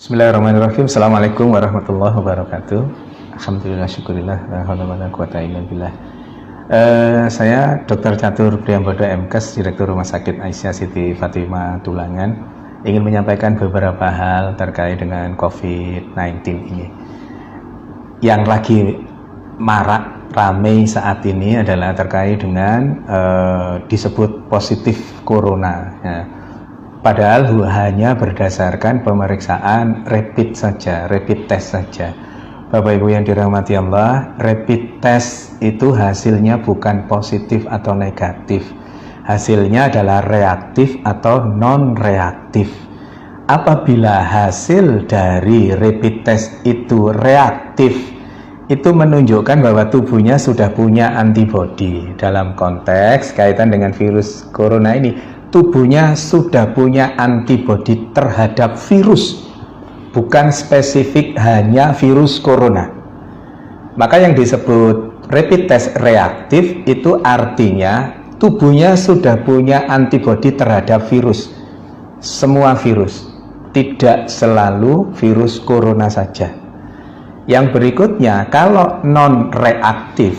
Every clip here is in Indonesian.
Bismillahirrahmanirrahim. Assalamualaikum warahmatullahi wabarakatuh. Alhamdulillah, syukurillah, billah. Saya Dr. Catur Priambodo MKes, Direktur Rumah Sakit Aisyah Siti Fatimah Tulangan, ingin menyampaikan beberapa hal terkait dengan COVID-19 ini. Yang lagi marak ramai saat ini adalah terkait dengan disebut positif corona. Ya. Padahal hanya berdasarkan pemeriksaan rapid saja, rapid test saja. Bapak Ibu yang dirahmati Allah, rapid test itu hasilnya bukan positif atau negatif. Hasilnya adalah reaktif atau non-reaktif. Apabila hasil dari rapid test itu reaktif, itu menunjukkan bahwa tubuhnya sudah punya antibodi. Dalam konteks kaitan dengan virus corona ini, tubuhnya sudah punya antibodi terhadap virus, bukan spesifik hanya virus corona. Maka yang disebut rapid test reaktif itu artinya tubuhnya sudah punya antibodi terhadap virus, semua virus, tidak selalu virus corona saja. Yang berikutnya, kalau non reaktif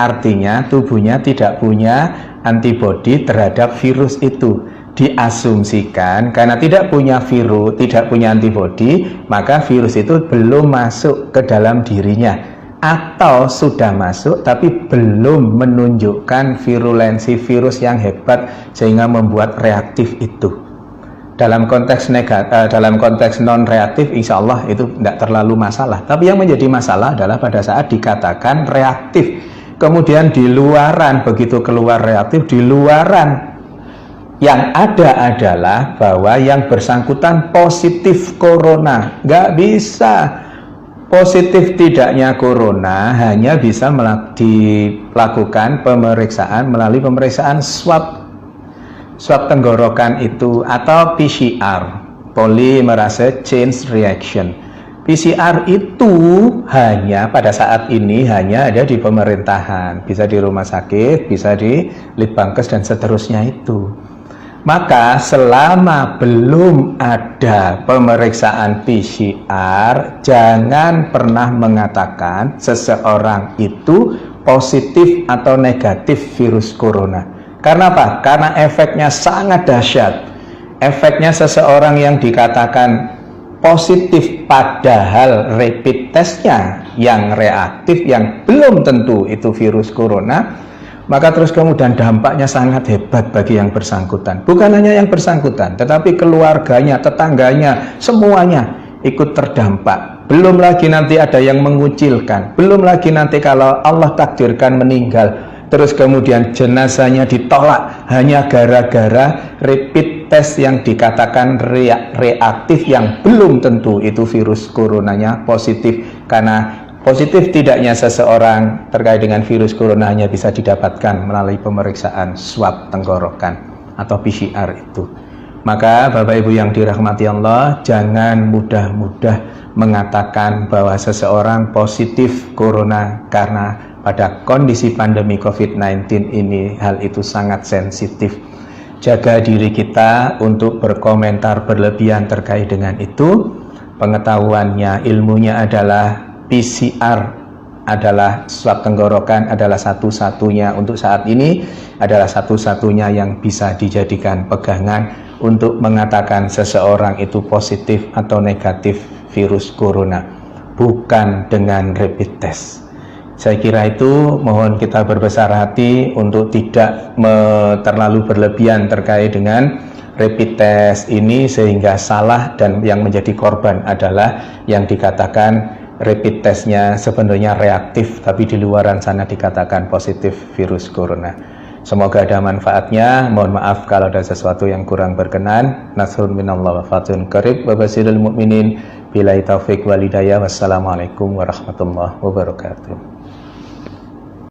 artinya tubuhnya tidak punya antibodi terhadap virus itu. Diasumsikan karena tidak punya virus, tidak punya antibodi, maka virus itu belum masuk ke dalam dirinya, atau sudah masuk tapi belum menunjukkan virulensi virus yang hebat sehingga membuat reaktif itu. Dalam konteks dalam konteks non reaktif, insya Allah itu tidak terlalu masalah. Tapi yang menjadi masalah adalah pada saat dikatakan reaktif, kemudian di luaran, begitu keluar reaktif, di luaran yang ada adalah bahwa yang bersangkutan positif corona. Nggak bisa. Positif tidaknya corona hanya bisa dilakukan pemeriksaan melalui pemeriksaan swab tenggorokan itu, atau PCR, polymerase chain reaction. PCR itu hanya pada saat ini hanya ada di pemerintahan, bisa di rumah sakit, bisa di Litbangkes dan seterusnya itu. Maka selama belum ada pemeriksaan PCR, jangan pernah mengatakan seseorang itu positif atau negatif virus corona. Karena apa? Karena efeknya sangat dahsyat. Efeknya seseorang yang dikatakan positif padahal rapid testnya yang reaktif, yang belum tentu itu virus corona, maka terus kemudian dampaknya sangat hebat bagi yang bersangkutan. Bukan hanya yang bersangkutan, tetapi keluarganya, tetangganya, semuanya ikut terdampak. Belum lagi nanti ada yang mengucilkan, belum lagi nanti kalau Allah takdirkan meninggal, terus kemudian jenazahnya ditolak hanya gara-gara rapid test yang dikatakan reaktif, yang belum tentu itu virus coronanya positif. Karena positif tidaknya seseorang terkait dengan virus corona hanya bisa didapatkan melalui pemeriksaan swab tenggorokan atau PCR itu. Maka Bapak Ibu yang dirahmati Allah, jangan mudah-mudah mengatakan bahwa seseorang positif corona, karena pada kondisi pandemi COVID-19 ini hal itu sangat sensitif. Jaga diri kita untuk berkomentar berlebihan terkait dengan itu. Pengetahuannya, ilmunya adalah PCR adalah swab tenggorokan, adalah satu-satunya untuk saat ini, adalah satu-satunya yang bisa dijadikan pegangan untuk mengatakan seseorang itu positif atau negatif virus corona, bukan dengan rapid test. Saya kira itu, mohon kita berbesar hati untuk tidak terlalu berlebihan terkait dengan rapid test ini sehingga salah, dan yang menjadi korban adalah yang dikatakan rapid testnya sebenarnya reaktif tapi di luaran sana dikatakan positif virus corona. Semoga ada manfaatnya. Mohon maaf kalau ada sesuatu yang kurang berkenan. Nasrun minallah wa fatun qarib wa basyiril mu'minin. Billahi taufiq wal hidayah. Wassalamualaikum warahmatullahi wabarakatuh.